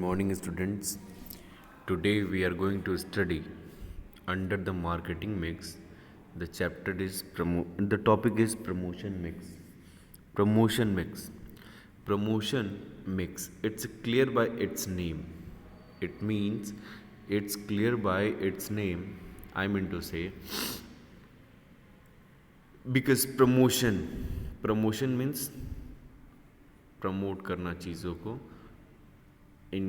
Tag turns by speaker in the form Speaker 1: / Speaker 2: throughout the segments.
Speaker 1: morning, students. Today we are going to study under the marketing mix. The topic is promotion mix. Promotion mix. Promotion mix. It's clear by its name. It means it's clear by its name. I mean to say, because promotion means promote करना चीज़ों को इन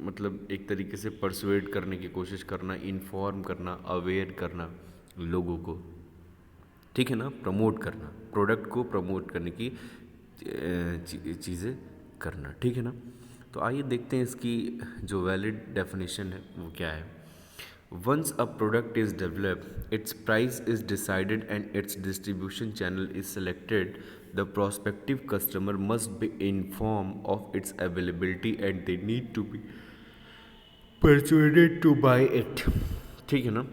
Speaker 1: मतलब एक तरीके से persuade करने की कोशिश करना, इन्फॉर्म करना, अवेयर करना लोगों को, ठीक है ना। प्रमोट करना, प्रोडक्ट को प्रमोट करने की चीज़ें करना, ठीक है ना। तो आइए देखते हैं इसकी जो वैलिड डेफिनेशन है वो क्या है। Once a product is developed, its price is decided and its distribution channel is selected, the prospective customer must be informed of its availability and they need to be persuaded to buy it. ठीक है ना।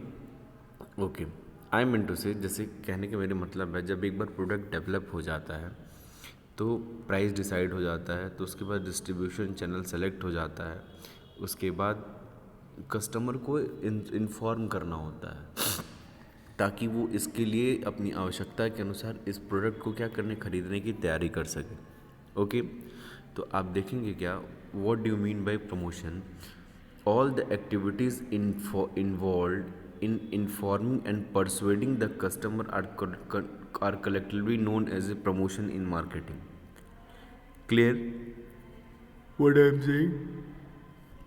Speaker 1: Okay, I mean to say, जैसे कहने के मेरे मतलब है, जब एक बार प्रोडक्ट डेवलप हो जाता है तो प्राइस डिसाइड हो जाता है, तो उसके बाद डिस्ट्रीब्यूशन चैनल सेलेक्ट हो जाता है, उसके बाद कस्टमर को इन्फॉर्म करना होता है ताकि वो इसके लिए अपनी आवश्यकता के अनुसार इस प्रोडक्ट को क्या करने, खरीदने की तैयारी कर सके। ओके, तो आप देखेंगे क्या, what do you mean by promotion. All the activities involve in informing and persuading the customer are collectively known as a promotion in marketing. Clear what I am saying?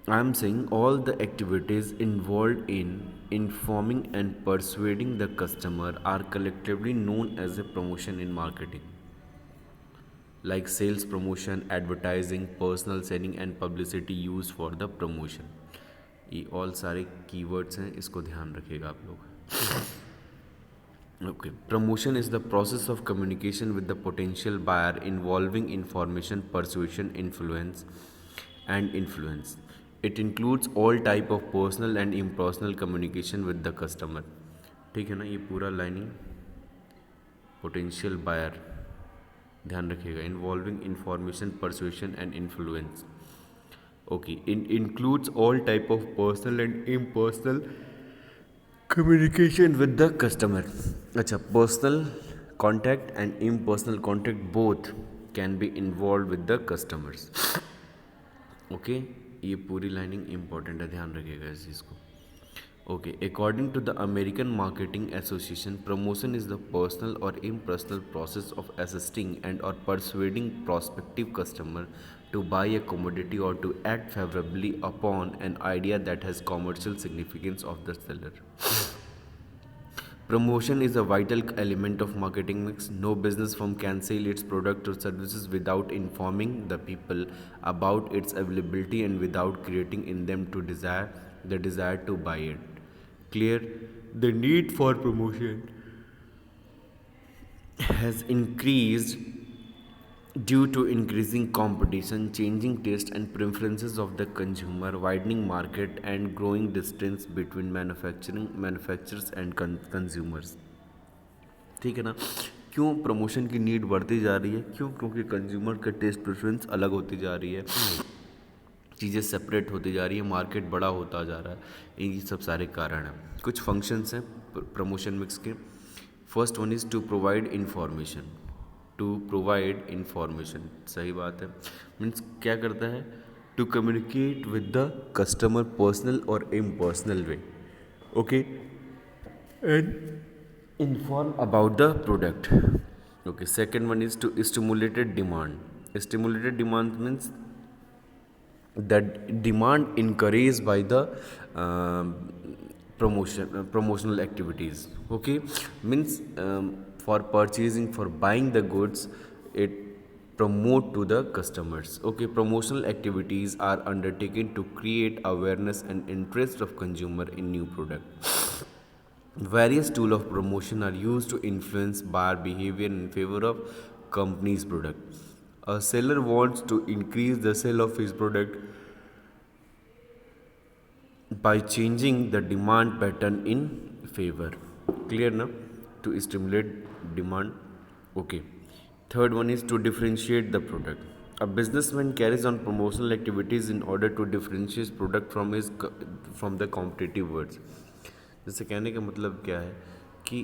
Speaker 1: I am saying all the activities involved in informing and persuading the customer are collectively known as a promotion in marketing, like sales promotion, advertising, personal selling and publicity used for the promotion. ये all सारे keywords हैं, इसको ध्यान रखिएगा आप लोग। Okay. Promotion is the process of communication with the potential buyer involving information, persuasion, influence. It includes all type of personal and impersonal communication with the customer. ठीक है ना, ये पूरा लाइनिंग पोटेंशियल बायर ध्यान रखिएगा, involving information, persuasion and influence. Okay, it includes all type of personal and impersonal communication with the customer. अच्छा, personal contact and impersonal contact both can be involve with the customers. Okay, ये पूरी lining important है, ध्यान रखिएगा इस चीज़ को. Okay, according to the American Marketing Association, promotion is the personal और impersonal process of assisting and or persuading prospective customer to buy a commodity or to act favorably upon an idea that has commercial significance of the seller. Promotion is a vital element of marketing mix. No business firm can sell its product or services without informing the people about its availability and without creating in them the desire to buy it. Clear? The need for promotion has increased due to increasing competition, changing taste and preferences of the consumer, widening market and growing distance between manufacturers and consumers. ठीक है ना। क्यों promotion की need बढ़ती जा रही है? क्यों? क्योंकि कंज्यूमर का टेस्ट प्रेफरेंस अलग होती जा रही है, चीज़ें सेपरेट होती जा रही है, मार्केट बड़ा होता जा रहा है. ये सब सारे कारण हैं. कुछ फंक्शंस हैं प्रमोशन मिक्स के. First one is to provide information. To provide information, सही बात है, मीन्स क्या करता है, to communicate with the customer personal or impersonal way. Okay, and inform about the product. Okay, second one is to stimulated demand. Stimulated demand means the demand encouraged by the promotional activities. Okay, means for purchasing, for buying the goods, it promote to the customers. Okay, promotional activities are undertaken to create awareness and interest of consumer in new product. Various tools of promotion are used to influence buyer behavior in favor of company's product. A seller wants to increase the sale of his product by changing the demand pattern in favor. Clear now? To stimulate demand. Okay. Third one is to differentiate the product. A businessman carries on promotional activities in order to differentiate product from the competitive words. जैसे कहने का मतलब क्या है कि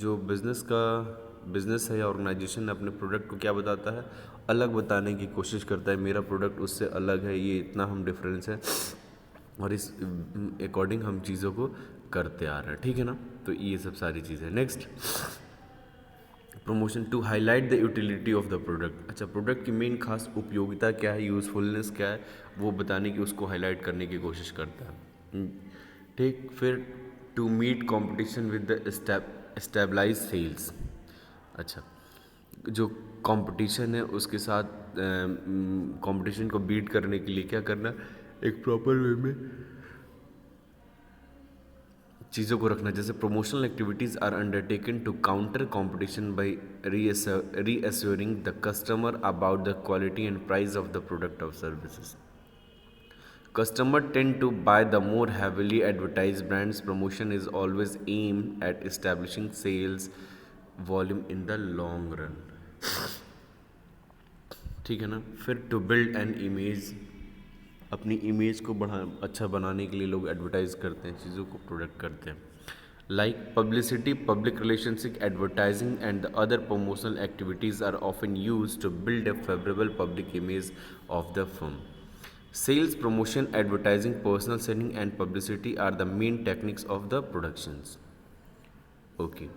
Speaker 1: जो business है या ऑर्गेनाइजेशन अपने प्रोडक्ट को क्या बताता है, अलग बताने की कोशिश करता है, मेरा प्रोडक्ट उससे अलग है, ये इतना हम डिफरेंस है, और इस अकॉर्डिंग हम चीज़ों को करते आ रहे हैं, ठीक है ना। तो ये सब सारी चीज़ें। Next, promotion to highlight the utility of the product. अच्छा, प्रोडक्ट की मेन खास उपयोगिता क्या है, यूज़फुलनेस क्या है, वो बताने की, उसको हाईलाइट करने की कोशिश करता है। ठीक। फिर to meet competition with the stabilize sales. अच्छा, जो कंपटीशन है उसके साथ कंपटीशन को बीट करने के लिए क्या करना, एक प्रॉपर वे में चीज़ों को रखना। जैसे promotional activities are undertaken to counter competition by reassuring the customer about the quality and price of the product of services. Customer tend to buy the more heavily advertised brands. Promotion is always aimed at establishing sales volume in the long run. ठीक है ना। फिर to build an image, अपनी image को अच्छा बनाने के लिए लोग एडवर्टाइज करते हैं, चीज़ों को प्रोडक्ट करते हैं। Like publicity, public relationship, advertising and the other promotional activities are often use to build a favourable public image of the firm. Sales, promotion, advertising, personal selling, and publicity are the main techniques of the productions. Okay.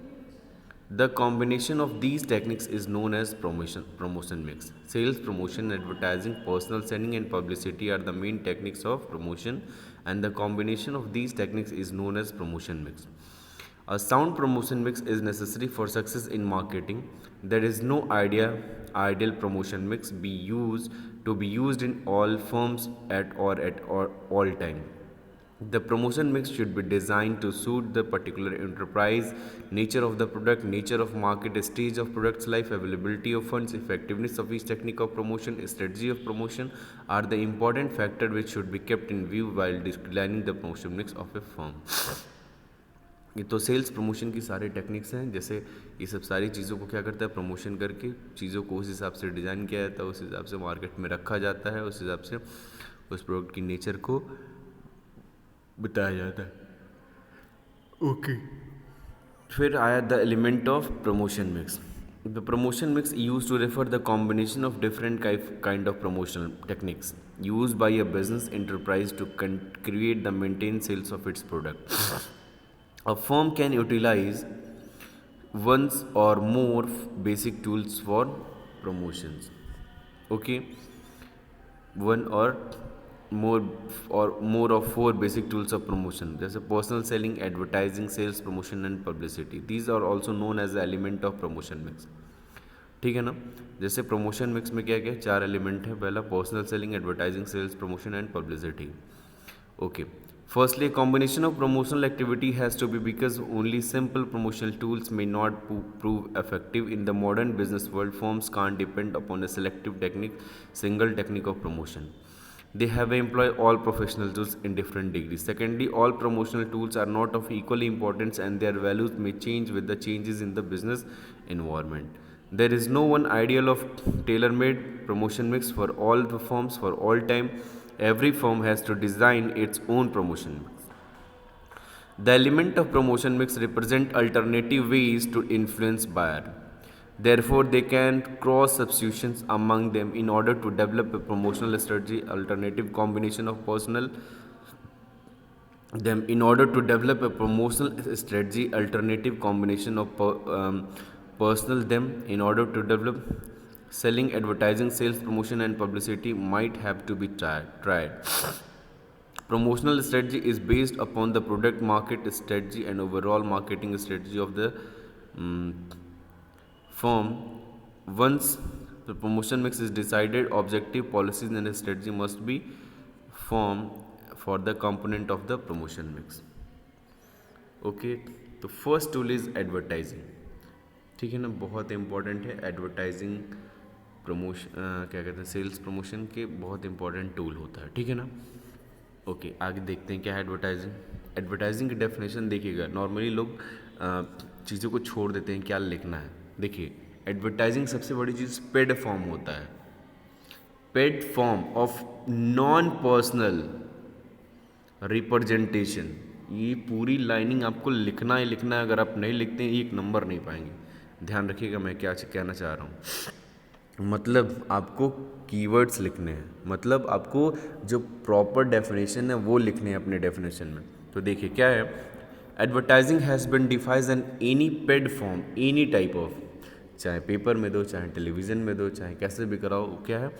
Speaker 1: The combination of these techniques is known as promotion mix. Sales, promotion, advertising, personal selling, and publicity are the main techniques of promotion, and the combination of these techniques is known as promotion mix. A sound promotion mix is necessary for success in marketing. There is no ideal promotion mix be used in all firms at all time. The promotion mix should be designed to suit the particular enterprise, nature of the product, nature of market, stage of product's life, availability of funds, effectiveness of each technique of promotion, strategy of promotion are the important factor which should be kept in view while designing the promotion mix of a firm. ये तो sales promotion की सारे techniques हैं। जैसे ये सब सारी चीज़ों को क्या करता है, प्रमोशन करके चीज़ों को उस हिसाब से डिज़ाइन किया जाता है, उस हिसाब से मार्केट में रखा जाता है, उस हिसाब से उस प्रोडक्ट की नेचर को बताया जाता है। ओके। फिर आया the element of promotion mix. The promotion mix use to refer the combination of different kind of promotional techniques use by a business enterprise to create the maintain sales of its product. A firm can utilize one or more basic tools for promotions. Okay, one or more of four basic tools of promotion. There's a personal selling, advertising, sales, promotion, and publicity. These are also known as the element of promotion mix. ठीक है ना। जैसे promotion mix में क्या क्या चार element है। पहला personal selling, advertising, sales, promotion and publicity. Okay. Firstly, a combination of promotional activity has to be because only simple promotional tools may not prove effective in the modern business world. Firms can't depend upon a single technique of promotion. They have employ all professional tools in different degrees. Secondly, all promotional tools are not of equally importance and their values may change with the changes in the business environment. There is no one ideal of tailor-made promotion mix for all the firms for all time. Every firm has to design its own promotion mix. The element of promotion mix represent alternative ways to influence buyer. Therefore, they can cross substitutions among them in order to develop a promotional strategy. Alternative combination of alternative combination of personal them in order to develop selling, advertising, sales, promotion, and publicity might have to be tried. Promotional strategy is based upon the product market strategy and overall marketing strategy of the firm. Once the promotion mix is decided, objective policies and strategy must be formed for the component of the promotion mix. Okay. तो first tool is advertising. ठीक है ना, बहुत important है advertising. क्या कहते हैं, sales promotion के बहुत इंपॉर्टेंट टूल होता है। ठीक है ना। ओके, आगे देखते हैं क्या है एडवर्टाइजिंग। एडवर्टाइजिंग की डेफिनेशन देखिएगा, नॉर्मली लोग चीज़ों को छोड़ देते हैं क्या लिखना है। देखिए, एडवर्टाइजिंग सबसे बड़ी चीज़ पेड फॉर्म होता है। Paid form of non personal representation. ये पूरी लाइनिंग आपको लिखना ही लिखना है, अगर आप नहीं लिखते हैं एक नंबर नहीं पाएंगे। ध्यान रखिएगा मैं क्या कहना चाह रहा हूँ। मतलब आपको कीवर्ड्स लिखने हैं, मतलब आपको जो प्रॉपर डेफिनेशन है वो लिखने हैं अपने डेफिनेशन में। तो देखिए क्या है, advertising has been defies an any paid form any type of, चाहे पेपर में दो, चाहे टेलीविज़न में दो, चाहे कैसे भी कराओ, क्या है,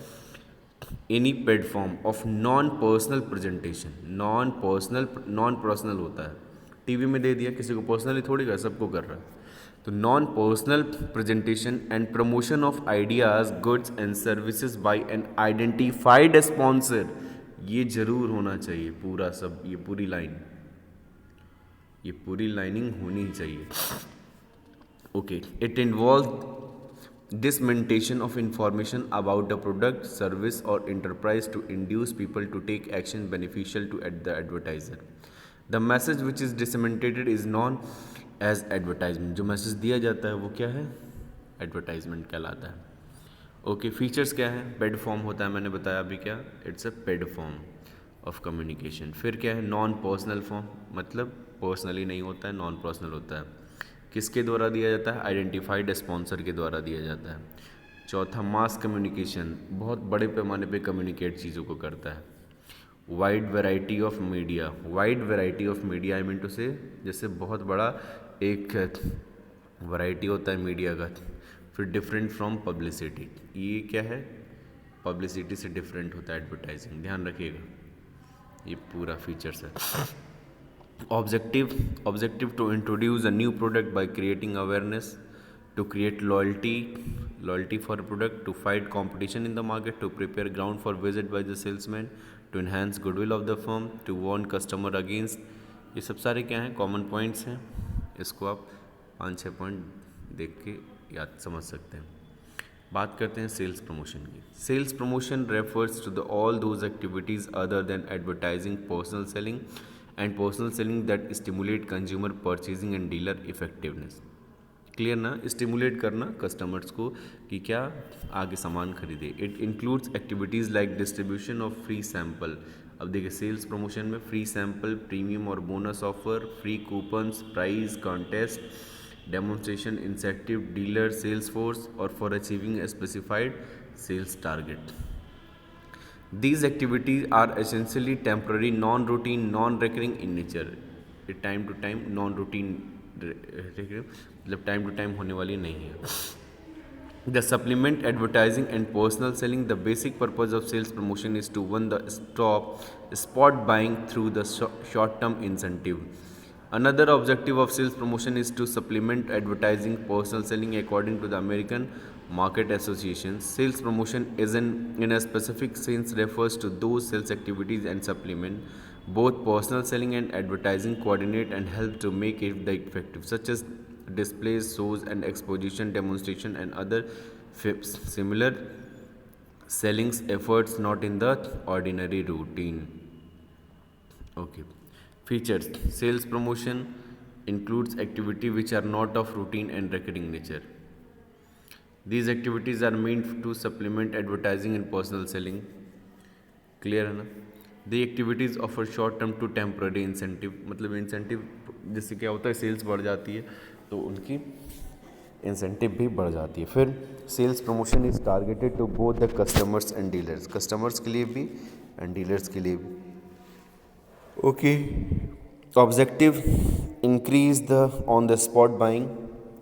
Speaker 1: any paid form of non personal presentation. Non personal होता है, टीवी में दे दिया, किसी को पर्सनली थोड़ी कर, सबको कर रहा है। तो non personal presentation and promotion of ideas goods and services by an identified sponsor, ये जरूर होना चाहिए पूरा सब, ये पूरी लाइन, ये पूरी लाइनिंग होनी चाहिए। Okay, it involve dissemination of information about a product, service or enterprise to induce people to take action beneficial to the advertiser. The message which is disseminated is known as advertisement. जो message दिया जाता है वो क्या है, advertisement कहलाता है। Okay, features क्या है, पेड फॉर्म होता है, मैंने बताया अभी क्या, it's a paid form of communication. फिर क्या है, नॉन पर्सनल फॉर्म, मतलब पर्सनली नहीं होता है, नॉन पर्सनल होता है। किसके द्वारा दिया जाता है, आइडेंटिफाइड स्पॉन्सर के द्वारा दिया जाता है। चौथा, मास कम्युनिकेशन, बहुत बड़े पैमाने पे कम्युनिकेट चीज़ों को करता है। Wide variety of media, wide variety of media I mean to say, जैसे बहुत बड़ा एक वैरायटी होता है मीडिया का। फिर डिफरेंट फ्रॉम पब्लिसिटी, ये क्या है, पब्लिसिटी से डिफरेंट होता है एडवर्टाइजिंग, ध्यान रखिएगा, ये पूरा फीचर्स है। Objective to introduce a new product by creating awareness, to create loyalty for a product, to fight competition in the market, to prepare ground for visit by the salesman, to enhance goodwill of the firm, to warn customer against, ये सब सारे क्या हैं, common points हैं। इसको आप 5-6 point देख के याद समझ सकते हैं। बात करते हैं सेल्स प्रमोशन की। Sales promotion refers to the all those activities other than advertising, personal selling and personal selling that stimulate consumer purchasing and dealer effectiveness. Clear ना, स्टिमुलेट करना कस्टमर्स को कि क्या आगे सामान खरीदे। It includes activities like distribution of free sample. अब देखिए सेल्स प्रमोशन में फ्री सैम्पल, प्रीमियम और bonus offer, free coupons, prize contest, demonstration, incentive, dealer sales force और for achieving a specified sales target. These activities are essentially temporary, non-routine, non-recurring in nature. Time to time non-routine, मतलब time to time होने वाली नहीं है। The supplement advertising and personal selling. The basic purpose of sales promotion is to one the spot buying through the short-term incentive. Another objective of sales promotion is to supplement advertising, personal selling according to the American Market Association. Sales promotion in a specific sense refers to those sales activities and supplement. Both personal selling and advertising coordinate and help to make it the effective, such as displays, shows and exposition, demonstration and other similar sellings efforts not in the ordinary routine. Okay. Features. Sales promotion includes activity which are not of routine and recurring nature. These activities are meant to supplement advertising and personal selling. Clear है ना? The activities offer short term to temporary incentive. मतलब incentive जिससे क्या होता है, sales बढ़ जाती है तो उनकी इंसेंटिव भी बढ़ जाती है। फिर sales promotion is targeted to both the customers and dealers, customers के लिए भी एंड डीलर्स के लिए भी। Okay, objective increase the on the spot buying,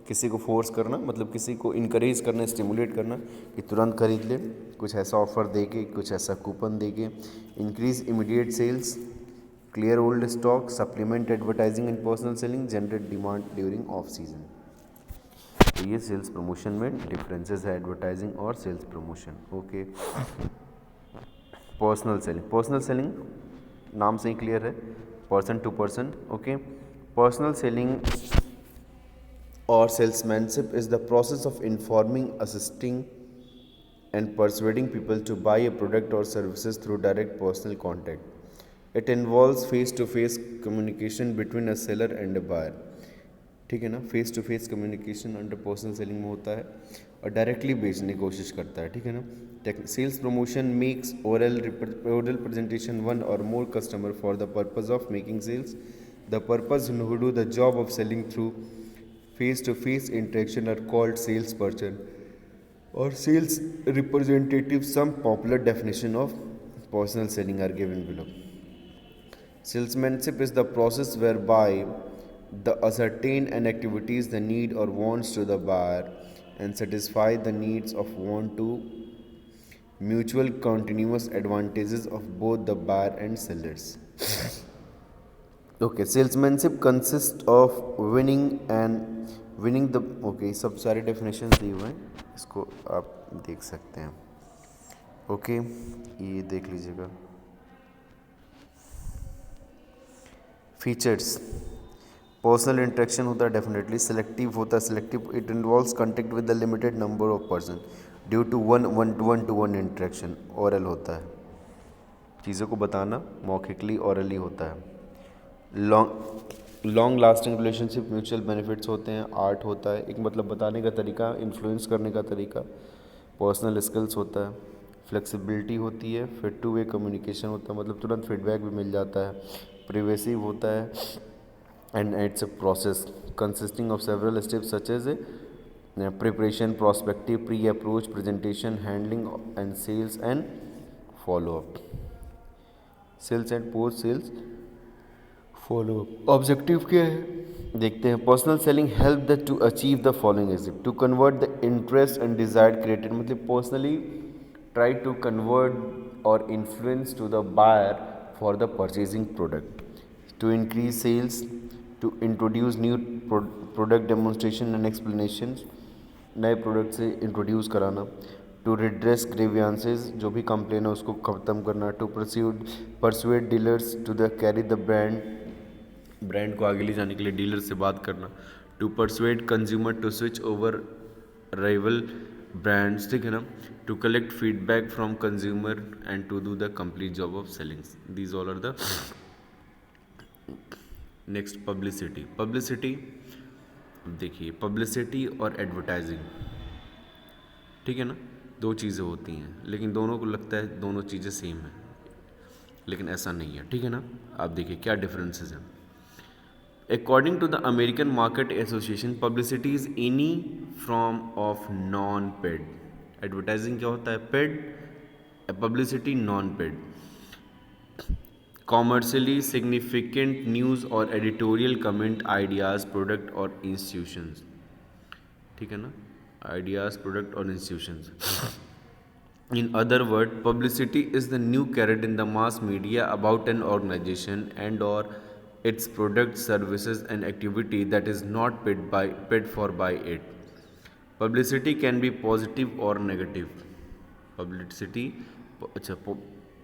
Speaker 1: किसी को फोर्स करना, मतलब किसी को इनकरेज करना, स्टिमुलेट करना कि तुरंत खरीद ले, कुछ ऐसा ऑफर दे के, कुछ ऐसा कूपन दे के। Increase immediate sales, clear old stock, supplement advertising and personal selling, generate demand during off season. तो ये सेल्स प्रमोशन में डिफरेंसेस है एडवर्टाइजिंग और sales promotion. Okay, personal selling, personal selling नाम से ही क्लियर है, person to person. Okay, personal selling or salesmanship is the process of informing, assisting and persuading people to buy a product or services through direct personal contact. It involves face-to-face communication between a seller and a buyer. ठीक है ना। Face to face communication under personal selling में होता है और directly बेचने की कोशिश करता है, ठीक है ना। Sales promotion makes oral presentation one or more customer for the purpose of making sales. The purpose who do the job of selling through face to face interaction are called sales person or sales representative. Some popular definition of personal selling are given below. Salesmanship is the process whereby the ascertain an activities the need or wants to the buyer and satisfy the needs of want to mutual continuous advantages of both the buyer and sellers. Okay, salesmanship consists of winning the okay सब सारे definition दिए हुए हैं, इसको आप देख सकते हैं। ओके, ये देख लीजिएगा। फीचर्स, पर्सनल इंटरेक्शन होता है डेफिनेटली, सिलेक्टिव होता है, selective it involves contact with the limited number of person due to one to one interaction. Oral होता है, चीज़ों को बताना मौखिकली ओरली होता है। Long lasting relationship, mutual benefits होते हैं। आर्ट होता है, एक मतलब बताने का तरीका, इन्फ्लुएंस करने का तरीका। पर्सनल स्किल्स होता है, फ्लेक्सिबिलिटी होती है, फिर टू वे कम्युनिकेशन होता है, मतलब तुरंत फीडबैक भी मिल जाता है। प्रिवेसिव होता है and it's a process consisting of several steps such as preparation, prospective, pre approach, presentation, handling and sales and follow up. Sales and post sales follow up. Objective क्या है देखते हैं। Personal selling help the to achieve the following is to convert the interest and desired created, मतलब personally try to convert और influence to the buyer for the purchasing product, to increase sales, to introduce new product demonstration and explanation, नए product से introduce कराना, to redress grievances, जो भी complain है उसको ख़त्म करना, to persuade dealers to the carry the brand को आगे ले जाने के लिए डीलर से बात करना, to persuade consumer to switch over rival brands, ठीक है ना, to collect feedback from consumer and to do the complete job of selling. These all are the next. Publicity, publicity देखिए, पब्लिसिटी और एडवर्टाइजिंग, ठीक है ना, दो चीज़ें होती हैं, लेकिन दोनों को लगता है दोनों चीज़ें सेम है, लेकिन ऐसा नहीं है, ठीक है ना। आप देखिए क्या डिफरेंसेस हैं। According to the American Market Association, publicity is any form of non-paid. Advertising क्या होता है? Paid, publicity non-paid. Commercially significant news or editorial comment, ideas, product or institutions. ठीक है ना? Ideas, product or institutions. In other words, publicity is the new carrot in the mass media about an organization and or its products, services and activity that is not paid for by it. Publicity can be positive or negative. Publicity अच्छा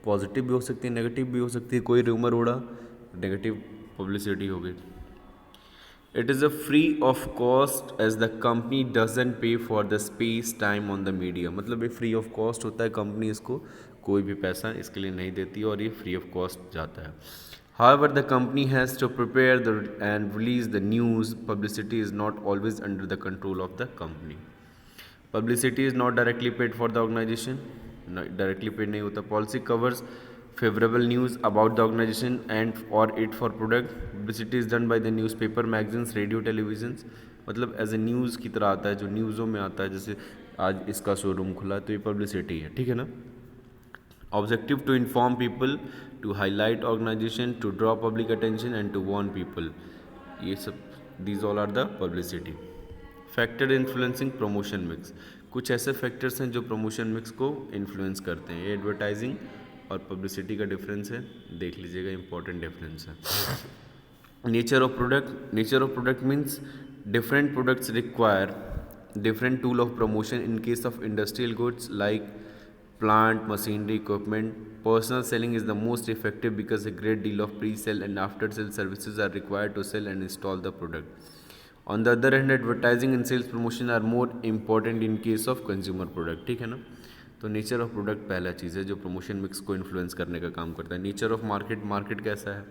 Speaker 1: positive भी हो सकती है, negative भी हो सकती है। कोई रूमर उड़ा, नेगेटिव पब्लिसिटी हो गई। It is a free of cost as the company doesn't pay for the space time on the media, मतलब ये फ्री ऑफ कॉस्ट होता है, कंपनी इसको कोई भी पैसा इसके लिए नहीं देती और ये फ्री ऑफ कॉस्ट जाता है। However, the company has to prepare and release the news. Publicity is not always under the control of the company. Publicity is not directly paid for the organization. No, directly paid नहीं होता। Policy covers favorable news about the organization and or it for product. Publicity is done by the newspaper, magazines, radio, televisions. मतलब as a news की तरह आता है, जो न्यूज़ों में आता है, जैसे आज इसका शोरूम खुला तो ये पब्लिसिटी है, ठीक है ना। Objective to inform people, to highlight organization, to draw public attention and to warn people. ये सब these all are the publicity. Factor influencing promotion mix, कुछ ऐसे फैक्टर्स हैं जो प्रमोशन मिक्स को इन्फ्लुएंस करते हैं। ये एडवर्टाइजिंग और पब्लिसिटी का डिफरेंस है, देख लीजिएगा, इंपॉर्टेंट डिफरेंस है। Nature of product means different products require different tool of promotion. In case of industrial goods like plant, machinery, equipment, personal selling is the most effective because a great deal of pre-sale and after-sale services are required to sell and install the product. On the other hand, advertising and sales promotion are more important in case of consumer product, ठीक है ना। तो nature of product पहला चीज़ है जो promotion mix को influence करने का काम करता है। नेचर ऑफ मार्केट कैसा है?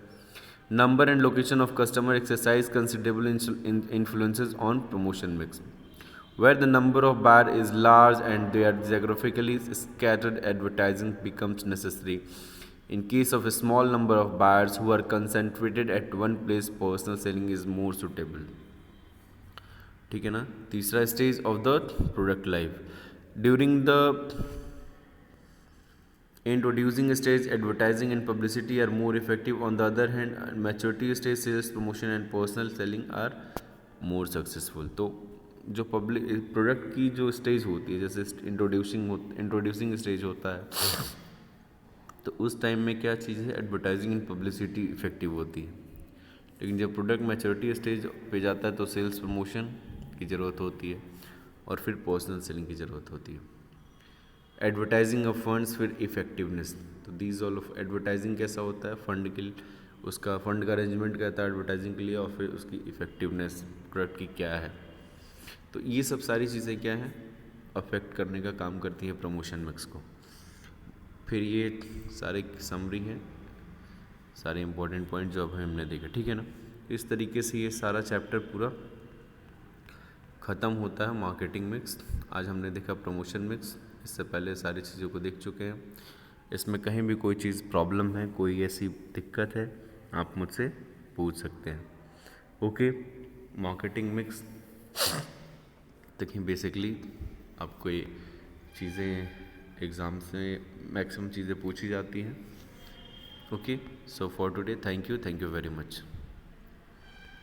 Speaker 1: Number and location of customer exercise considerable influences on promotion mix. Where the number of buyers is large and they are geographically scattered, advertising becomes necessary. In case of a small number of buyers who are concentrated at one place, personal selling is more suitable. ठीक है ना. तीसरा stage of the product life. During the introducing stage, advertising and publicity are more effective. On the other hand, maturity stage, sales promotion and personal selling are more successful. तो जो public product की जो stage होती है, जैसे introducing stage होता है, तो उस टाइम में क्या चीज़ है, एडवर्टाइजिंग एंड पब्लिसिटी इफेक्टिव होती है. लेकिन जब प्रोडक्ट मैच्योरिटी स्टेज पे जाता है तो सेल्स प्रमोशन की ज़रूरत होती है और फिर पर्सनल सेलिंग की ज़रूरत होती है. एडवर्टाइजिंग ऑफ फंड्स, फिर इफेक्टिवनेस. तो दीज ऑल ऑफ एडवर्टाइजिंग कैसा होता है, फंड के लिए उसका फंड का अरेंजमेंट कहता है एडवर्टाइजिंग के लिए, और फिर उसकी इफेक्टिवनेस प्रोडक्ट की क्या है. तो ये सब सारी चीज़ें क्या हैं, अफेक्ट करने का काम करती हैं प्रमोशन मिक्स को. फिर ये सारे समरी हैं, सारे इंपॉर्टेंट पॉइंट जो अब हमने देखे. ठीक है ना. इस तरीके से ये सारा चैप्टर पूरा ख़त्म होता है, मार्केटिंग मिक्स. आज हमने देखा प्रमोशन मिक्स. इससे पहले सारी चीज़ों को देख चुके हैं. इसमें कहीं भी कोई चीज़ प्रॉब्लम है, कोई ऐसी दिक्कत है, आप मुझसे पूछ सकते हैं. ओके. मार्केटिंग मिक्स देखिए, बेसिकली आपको ये चीज़ें एग्ज़ाम से मैक्सिमम चीज़ें पूछी जाती हैं. Okay. So for today, thank you very much.